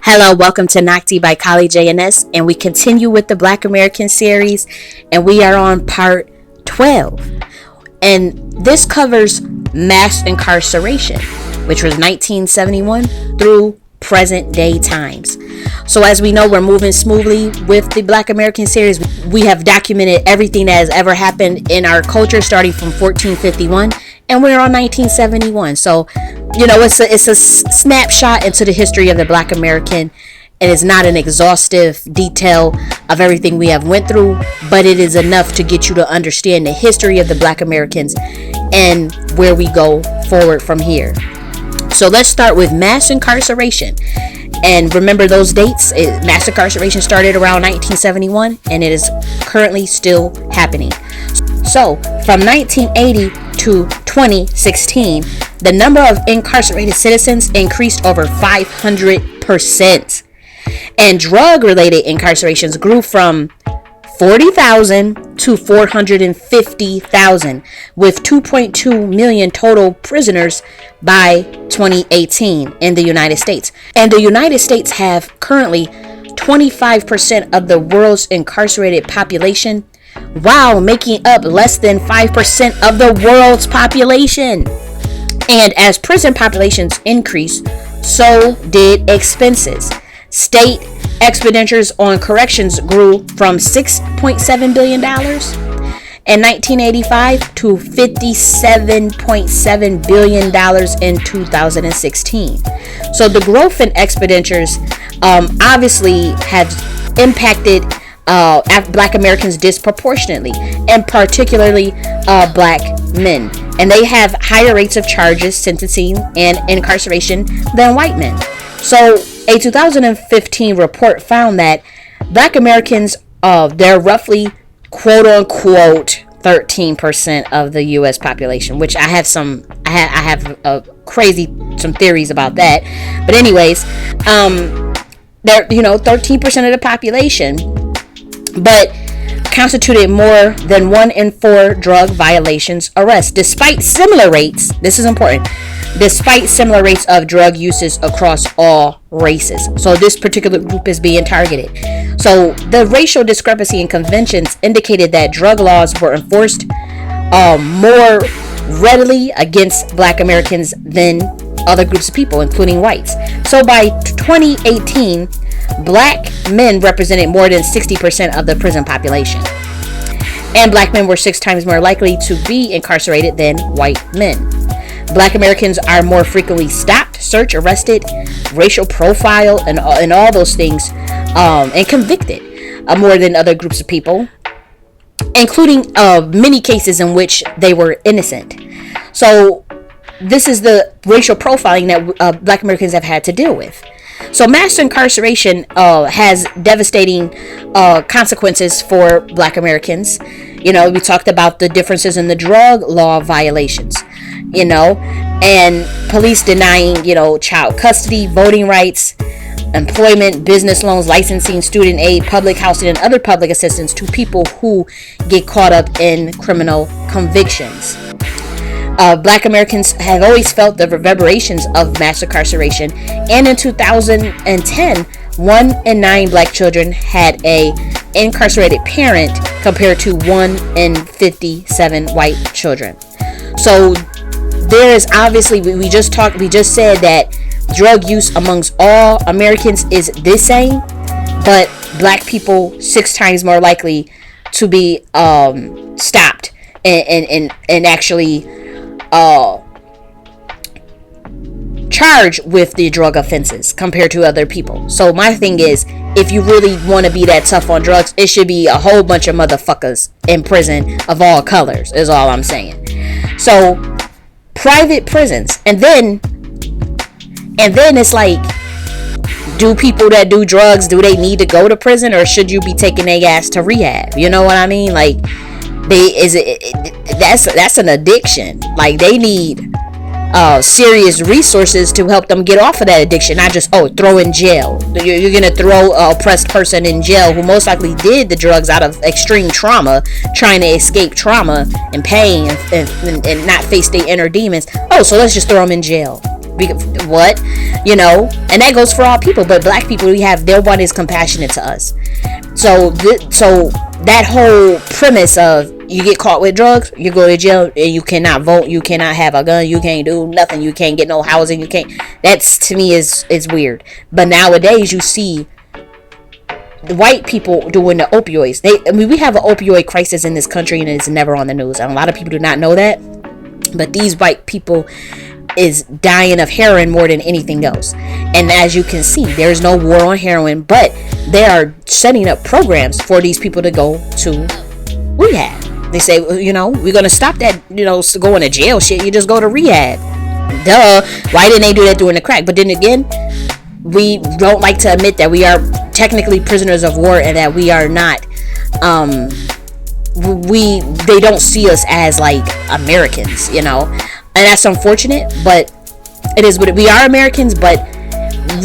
Hello, welcome to Nocti by j.N.S, and we continue with the Black American series, and we are on part 12. And this covers mass incarceration, which was 1971 through present day times. So as we know, we're moving smoothly with the Black American series. We have documented everything that has ever happened in our culture starting from 1451, and we're on 1971. So, you know, it's a snapshot into the history of the Black American. It is not an exhaustive detail of everything we have went through, but it is enough to get you to understand the history of the Black Americans and where we go forward from here. So let's start with mass incarceration. And remember those dates. Mass incarceration started around 1971, and it is currently still happening. So from 1980 to 2016, the number of incarcerated citizens increased over 500%. And drug-related incarcerations grew from 40,000 to 450,000, with 2.2 million total prisoners by 2018 in the United States. And the United States have currently 25% of the world's incarcerated population, while making up less than 5% of the world's population. And as prison populations increase, so did expenses. State expenditures on corrections grew from $6.7 billion in 1985 to $57.7 billion in 2016. So the growth in expenditures obviously has impacted Black Americans disproportionately, and particularly Black men. And they have higher rates of charges, sentencing, and incarceration than white men. So a 2015 report found that Black Americans, they're roughly quote unquote 13% of the U.S. population, which I have some theories about that. But anyways, they're 13% of the population, but constituted more than 1 in 4 drug violations arrests, despite similar rates. This is important. Despite similar rates of drug uses across all races. So this particular group is being targeted. So the racial discrepancy in conventions indicated that drug laws were enforced more readily against Black Americans than other groups of people, including whites. So by 2018, Black men represented more than 60% of the prison population. And Black men were 6 times more likely to be incarcerated than white men. Black Americans are more frequently stopped, searched, arrested, racial profile, and all those things, and convicted more than other groups of people, including many cases in which they were innocent. So this is the racial profiling that Black Americans have had to deal with. So mass incarceration has devastating consequences for Black Americans. You know, we talked about the differences in the drug law violations, and police denying, child custody, voting rights, employment, business loans, licensing, student aid, public housing, and other public assistance to people who get caught up in criminal convictions. Black Americans have always felt the reverberations of mass incarceration, and in 2010, 1 in 9 Black children had a incarcerated parent compared to 1 in 57 white children. So there is obviously, we just said that drug use amongst all Americans is the same, but Black people 6 times more likely to be stopped and actually charged with the drug offenses compared to other people. So my thing is, if you really want to be that tough on drugs, it should be a whole bunch of motherfuckers in prison of all colors, is all I'm saying. So private prisons, and then it's like Do people that do drugs, do they need to go to prison, or should you be taking their ass to rehab? You know what I mean? Like, that's an addiction. Like, they need serious resources to help them get off of that addiction, not just throw in jail. You're gonna throw a oppressed person in jail who most likely did the drugs out of extreme trauma, trying to escape trauma and pain, and not face their inner demons. So let's just throw them in jail. What? And that goes for all people, but black people, their one is compassionate to us. So that whole premise of you get caught with drugs, you go to jail, and you cannot vote, you cannot have a gun, you can't do nothing, you can't get no housing, you can't. That's, to me, is weird. But nowadays you see the white people doing the opioids. We have an opioid crisis in this country, and it's never on the news. And a lot of people do not know that. But these white people is dying of heroin more than anything else. And as you can see, there's no war on heroin, but they are setting up programs for these people to go to rehab. They say, we're going to stop that, going to jail shit. You just go to rehab. Duh. Why didn't they do that during the crack? But then again, we don't like to admit that we are technically prisoners of war, and that we are not, they don't see us as like Americans, and that's unfortunate, but it is what we are, Americans. But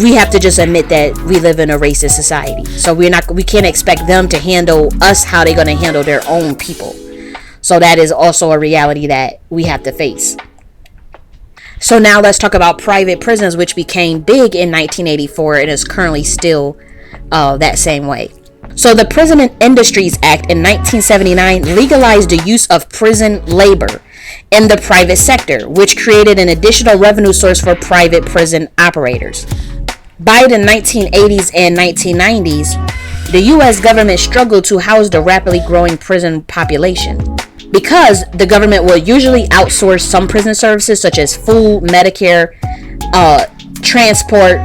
we have to just admit that we live in a racist society, so we can't expect them to handle us how they're going to handle their own people. So that is also a reality that we have to face. So now let's talk about private prisons, which became big in 1984 and is currently still that same way. So the Prison Industries Act in 1979 legalized the use of prison labor in the private sector, which created an additional revenue source for private prison operators. By the 1980s and 1990s, the U.S. government struggled to house the rapidly growing prison population, because the government will usually outsource some prison services such as food, Medicare, transport.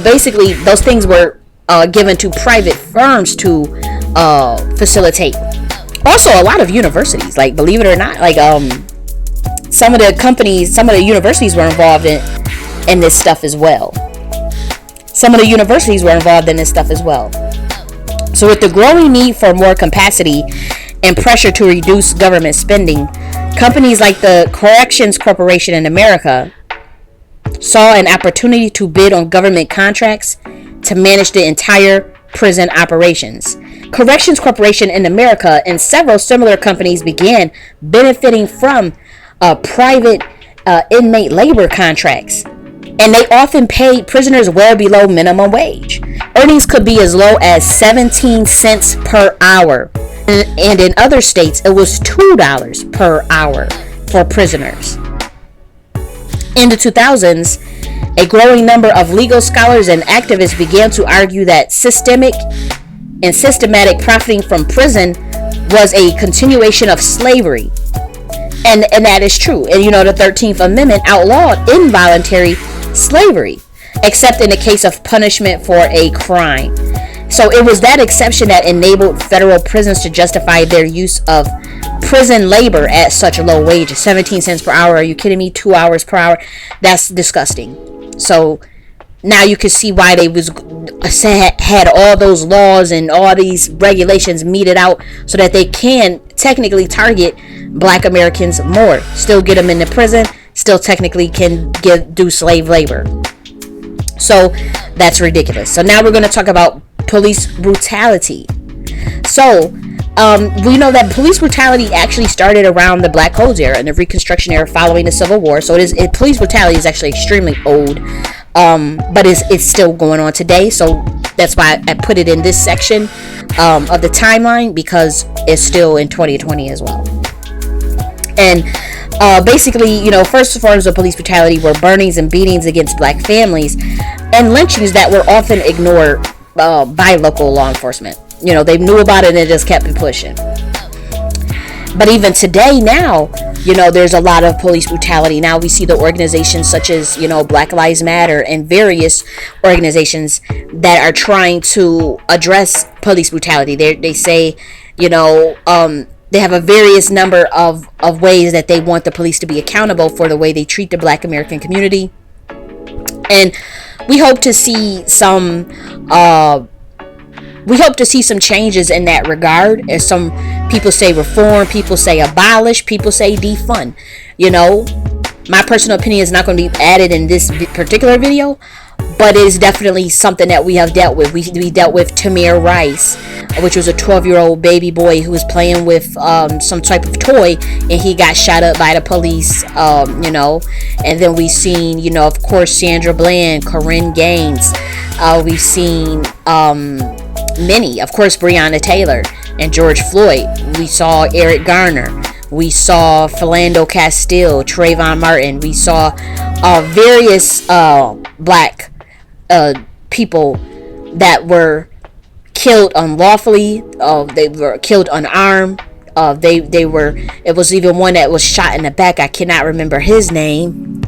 Basically those things were given to private firms to facilitate. Also, a lot of universities, like, believe it or not, like some of the universities were involved in this stuff as well. So with the growing need for more capacity and pressure to reduce government spending, companies like the Corrections Corporation in America saw an opportunity to bid on government contracts to manage the entire prison operations. Corrections Corporation in America and several similar companies began benefiting from private inmate labor contracts, and they often paid prisoners well below minimum wage. Earnings could be as low as 17 cents per hour, and in other states it was $2 per hour for prisoners. In the 2000s, a growing number of legal scholars and activists began to argue that systematic profiting from prison was a continuation of slavery. And that is true. And the 13th Amendment outlawed involuntary slavery, except in the case of punishment for a crime. So it was that exception that enabled federal prisons to justify their use of prison labor at such low wages. 17 cents per hour. Are you kidding me? 2 hours per hour. That's disgusting. So now you can see why they had all those laws and all these regulations meted out, so that they can technically target Black Americans more. Still get them into prison. Still technically can do slave labor. So that's ridiculous. So now we're going to talk about police brutality. So we know that police brutality actually started around the Black Codes era and the Reconstruction era following the Civil War. So police brutality is actually extremely old, but it's still going on today. So that's why I put it in this section of the timeline, because it's still in 2020 as well. And basically, first forms of police brutality were burnings and beatings against Black families, and lynchings that were often ignored by local law enforcement. They knew about it and they just kept it pushing. But even today now, there's a lot of police brutality. Now we see the organizations such as, Black Lives Matter and various organizations that are trying to address police brutality. They say, they have a various number of ways that they want the police to be accountable for the way they treat the Black American community. And we hope to see some changes in that regard. As some people say reform, people say abolish, people say defund. My personal opinion is not going to be added in this particular video, but it is definitely something that we have dealt with. We dealt with Tamir Rice, which was a 12-year-old baby boy who was playing with some type of toy, and he got shot up by the police. And then we've seen, of course, Sandra Bland, Corinne Gaines. We've seen many, of course, Breonna Taylor and George Floyd. We saw Eric Garner. We saw Philando Castile, Trayvon Martin. We saw various black people that were killed unlawfully. They were killed unarmed. It was even one that was shot in the back. I cannot remember his name.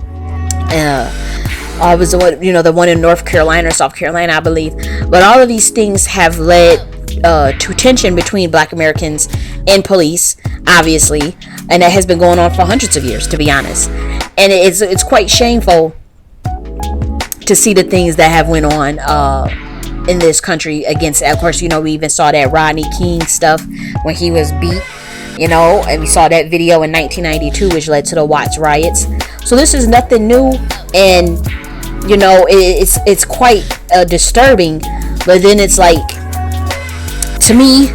It was the one in North Carolina or South Carolina, I believe. But all of these things have led to tension between Black Americans and police, obviously, and that has been going on for hundreds of years, to be honest. And it's quite shameful to see the things that have went on in this country against, of course, we even saw that Rodney King stuff when he was beat, and we saw that video in 1992, which led to the Watts riots. So this is nothing new, and it's quite disturbing. But then it's like, to me,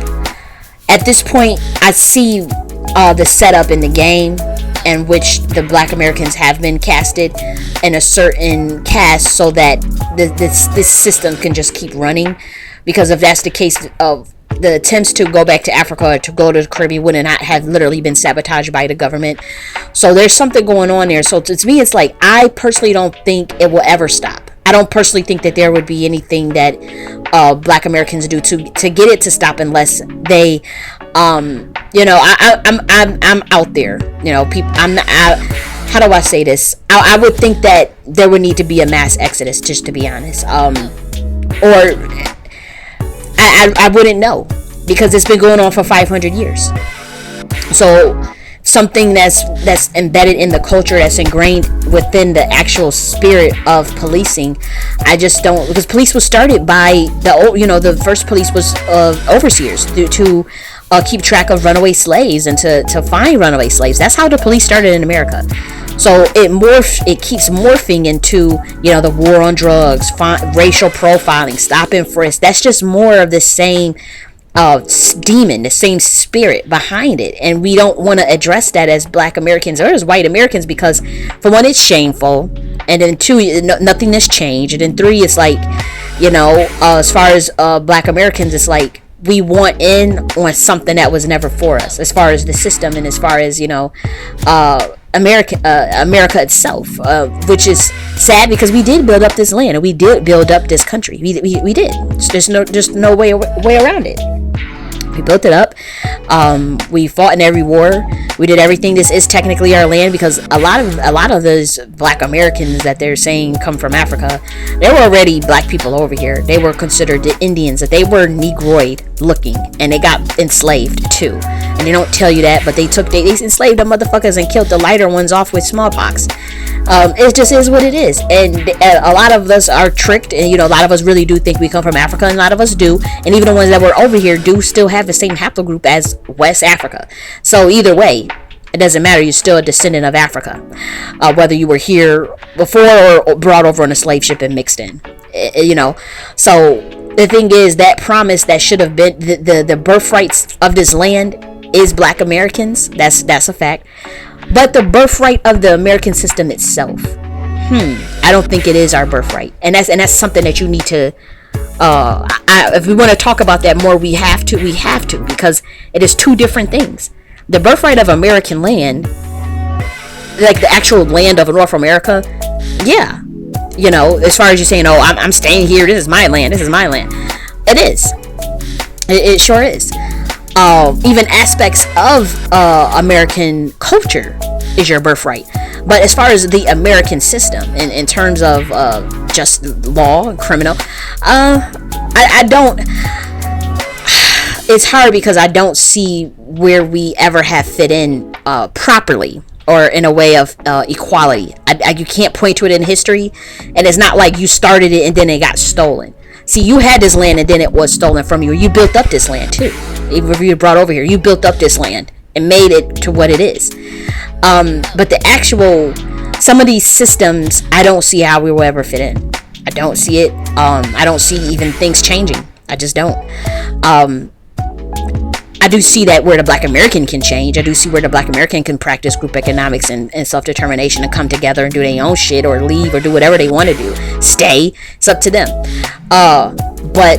at this point, I see the setup in the game in which the Black Americans have been casted in a certain cast so that this system can just keep running. Because if that's the case, of the attempts to go back to Africa or to go to the Caribbean would not have literally been sabotaged by the government. So there's something going on there. So to me, it's like, I personally don't think it will ever stop. I don't personally think that there would be anything that Black Americans do to get it to stop, unless they I'm out there, people. How do I say this? I would think that there would need to be a mass exodus, just to be honest. Or I wouldn't know, because it's been going on for 500 years. So something that's embedded in the culture, that's ingrained within the actual spirit of policing, I just don't, because police was started by the first police was overseers to keep track of runaway slaves and to find runaway slaves. That's how the police started in America. So it keeps morphing into the war on drugs, racial profiling, stop and frisk. That's just more of the same demon, the same spirit behind it, and we don't want to address that as Black Americans or as white Americans, because for one, it's shameful, and then two, nothing has changed, and then three, it's like, as far as Black Americans, it's like we want in on something that was never for us, as far as the system and as far as America itself, which is sad, because we did build up this land and we did build up this country. We did. There's no way around it. We built it up. We fought in every war. We did everything. This is technically our land, because a lot of those Black Americans that they're saying come from Africa, there were already Black people over here. They were considered the Indians, that they were Negroid looking, and they got enslaved too. And they don't tell you that, but they enslaved the motherfuckers and killed the lighter ones off with smallpox. It just is what it is, and a lot of us are tricked, and a lot of us really do think we come from Africa, and a lot of us do, and even the ones that were over here do still have the same haplogroup as West Africa. So either way, it doesn't matter, you're still a descendant of Africa, whether you were here before or brought over on a slave ship and mixed in. So the thing is, that promise that should have been the birthrights of this land is Black Americans. That's a fact. But the birthright of the American system itself, I don't think it is our birthright, and that's something that you need to. If we want to talk about that more, we have to, because it is two different things. The birthright of American land, like the actual land of North America, yeah, as far as you saying, I'm staying here, this is my land, it is. It sure is. Even aspects of American culture is your birthright. But as far as the American system, in terms of just law and criminal, I don't. It's hard, because I don't see where we ever have fit in properly or in a way of equality. You can't point to it in history, and it's not like you started it and then it got stolen. See, you had this land and then it was stolen from you. You built up this land too. Even if you brought over here, you built up this land and made it to what it is. But the actual, some of these systems, I don't see how we will ever fit in. I don't see it. I don't see even things changing. I just don't. I do see that where the Black American can change. I do see where the Black American can practice group economics and self-determination and come together and do their own shit or leave or do whatever they want to do. Stay. It's up to them. But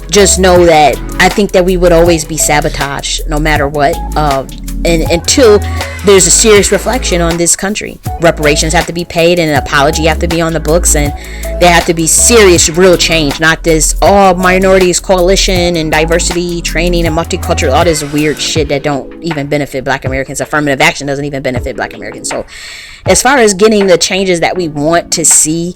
just know that I think that we would always be sabotaged no matter what. And until there's a serious reflection on this country. Reparations have to be paid and an apology have to be on the books, and there have to be serious, real change, not this minorities coalition and diversity training and multicultural, all this weird shit that don't even benefit Black Americans. Affirmative action doesn't even benefit Black Americans. So as far as getting the changes that we want to see,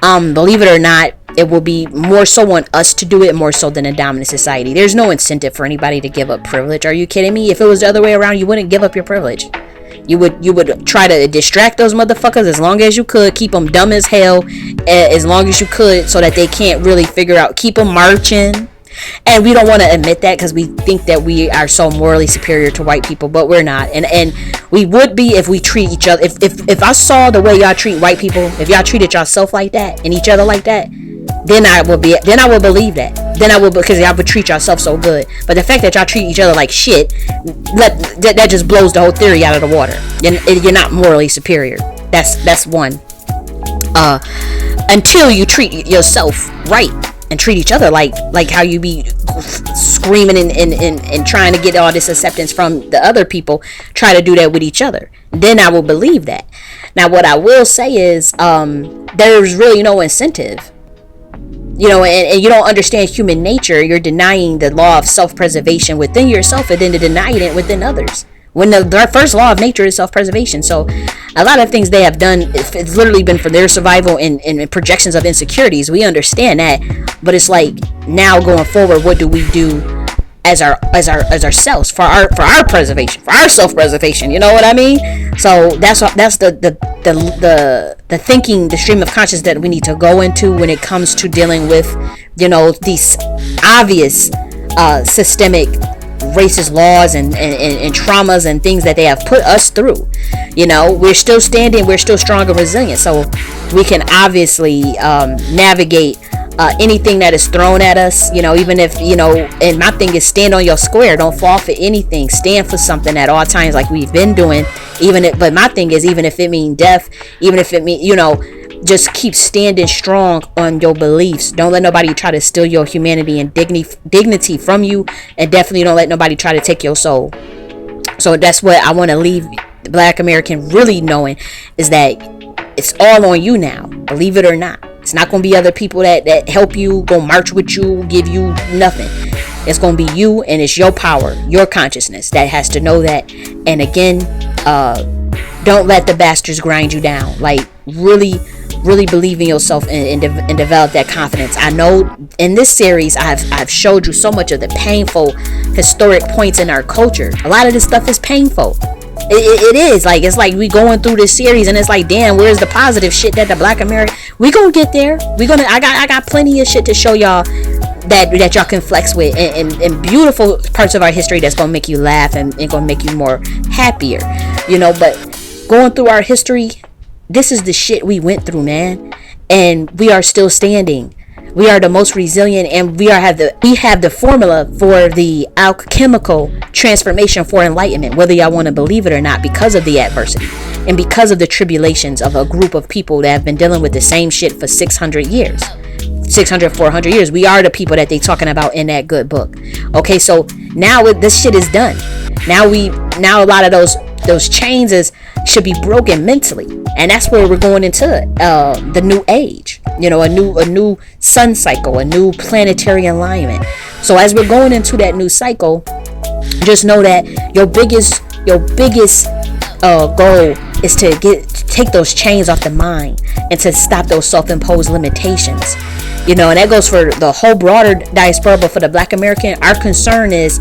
believe it or not, it will be more so on us to do it, more so than a dominant society. There's no incentive for anybody to give up privilege. Are you kidding me? If it was the other way around, you wouldn't give up your privilege. You would try to distract those motherfuckers as long as you could, keep them dumb as hell as long as you could, so that they can't really figure out, keep them marching. And we don't want to admit that because we think that we are so morally superior to white people, but we're not. And we would be if we treat each other. If I saw the way y'all treat white people, if y'all treated yourself like that and each other like that, then I will believe that. Then I will, because y'all would treat yourself so good. But the fact that y'all treat each other like shit, that just blows the whole theory out of the water. You're not morally superior. That's one. Until you treat yourself right and treat each other like how you be screaming and trying to get all this acceptance from the other people, try to do that with each other. Then I will believe that. Now, what I will say is there's really no incentive. And you don't understand human nature. You're denying the law of self-preservation within yourself and then denying it within others. When the first law of nature is self-preservation. So a lot of things they have done, it's literally been for their survival and projections of insecurities. We understand that. But it's like, now going forward, what do we do as ourselves for our preservation, for our self-preservation? You know what I mean? So that's the thinking, the stream of consciousness that we need to go into when it comes to dealing with, these obvious systemic racist laws and traumas and things that they have put us through. We're still standing, we're still strong and resilient, so we can obviously navigate anything that is thrown at us, even if, and my thing is, stand on your square. Don't fall for anything. Stand for something at all times, like we've been doing. But my thing is, even if it means death, even if it means, just keep standing strong on your beliefs. Don't let nobody try to steal your humanity and dignity from you, and definitely don't let nobody try to take your soul. So that's what I want to leave the Black American really knowing, is that it's all on you now, believe it or not. It's not going to be other people that help you, go march with you, give you nothing. It's going to be you, and it's your power, your consciousness that has to know that. And again, don't let the bastards grind you down. Like, really believe in yourself and develop that confidence. I know in this series I've showed you so much of the painful historic points in our culture. A lot of this stuff is painful. It is like, it's like we going through this series and it's like, damn, where's the positive shit that the Black American, we gonna get there. I got plenty of shit to show y'all that y'all can flex with, and beautiful parts of our history that's gonna make you laugh and gonna make you more happier, but going through our history, this is the shit we went through, man, and we are still standing. We are the most resilient, and we have the formula for the alchemical transformation for enlightenment, whether y'all want to believe it or not, because of the adversity and because of the tribulations of a group of people that have been dealing with the same shit for 400 years. We are the people that they talking about in that good book. Okay, so now this shit is done. Now a lot of those chains should be broken mentally, and that's where we're going into the new age. A new sun cycle, a new planetary alignment. So as we're going into that new cycle, just know that your biggest goal is to take those chains off the mind and to stop those self-imposed limitations. And that goes for the whole broader diaspora, but for the Black American, our concern is,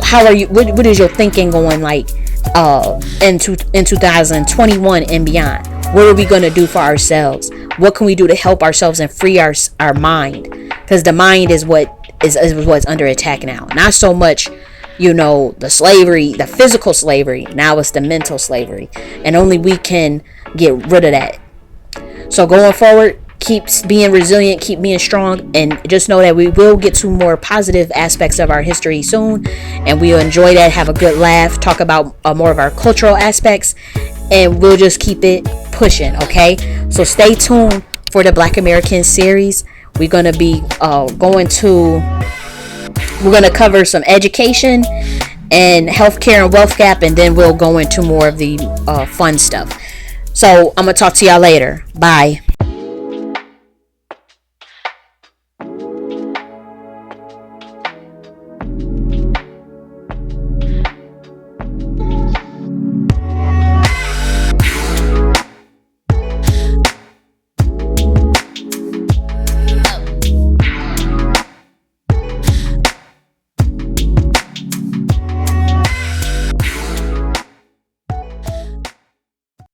how are you? What is your thinking going like? in 2021 and beyond. What are we going to do for ourselves? What can we do to help ourselves and free our mind? Because the mind is what's under attack now. Not so much, the slavery, the physical slavery. Now it's the mental slavery. And only we can get rid of that. So going forward, keep being resilient, keep being strong, and just know that we will get to more positive aspects of our history soon, and we'll enjoy that, have a good laugh, talk about more of our cultural aspects, and we'll just keep it pushing. Okay, so stay tuned for the Black American series. We're going to be we're going to cover some education and healthcare and wealth gap, and then we'll go into more of the fun stuff. So I'm going to talk to y'all later. Bye.